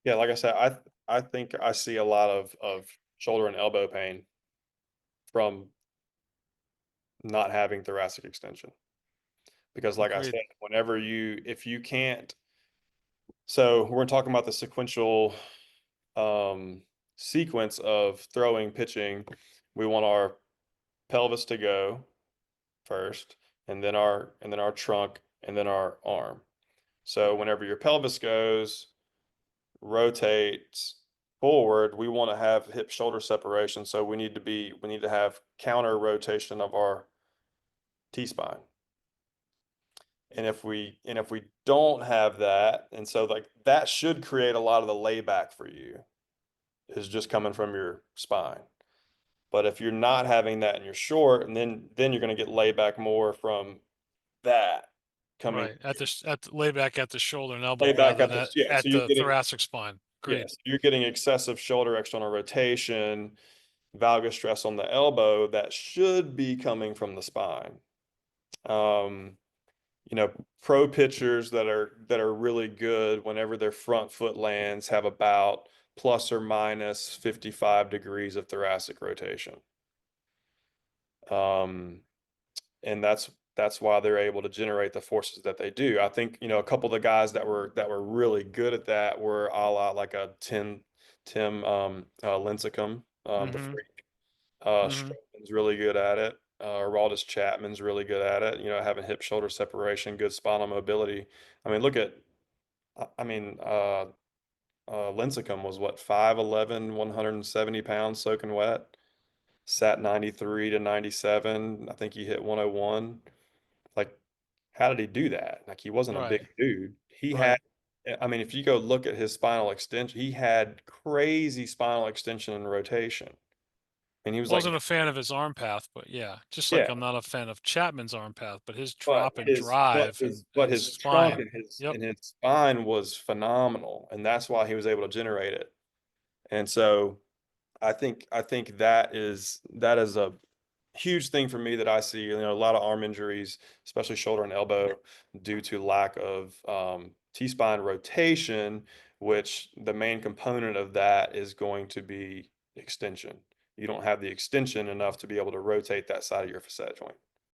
Yeah, like I said, I think I see a lot of shoulder and elbow pain from not having thoracic extension. Because like I Agreed. said, whenever you if you can't, so we're talking about the sequential sequence of throwing, pitching. We want our pelvis to go first, and then our trunk, and then our arm. So whenever your pelvis goes, rotates forward, we want to have hip shoulder separation. So we need to have counter rotation of our T-spine. And if we don't have that, and so like that should create a lot of the layback for you is just coming from your spine. But if you're not having that and you're short, and then you're going to get layback more from that coming Right. At the lay back at the shoulder and elbow layback rather at than the, yeah. So at you're the getting, thoracic spine. Agreed. yes, you're getting excessive shoulder external rotation, valgus stress on the elbow that should be coming from the spine. Um, Pro pitchers that are really good whenever their front foot lands have about plus or minus 55 degrees of thoracic rotation. Um, and that's why they're able to generate the forces that they do. I think, a couple of the guys that were really good at that were a la like a Tim Lincecum, the Mhm. freak. Mhm. Stroman's really good at it. Aroldis Chapman's really good at it. Having hip shoulder separation, good spinal mobility. I mean, look at, I mean, Lincecum was what, 5'11", 170 pounds soaking wet, sat 93 to 97. I think he hit 101. Like, how did he do that? Like, he wasn't a Right. big dude. He had, Right. I mean, if you go look at his spinal extension, he had crazy spinal extension and rotation. And he was like, Wasn't a fan of his arm path, but yeah, just like yeah, I'm not a fan of Chapman's arm path, but his but drop and his but drive his but and his trunk spine. and his Yep. and his spine was phenomenal, and that's why he was able to generate it. And so I think that is a huge thing for me that I see. A lot of arm injuries, especially shoulder and elbow, due to lack of T-spine rotation, which the main component of that is going to be extension. You don't have the extension enough to be able to rotate that side of your facet joint.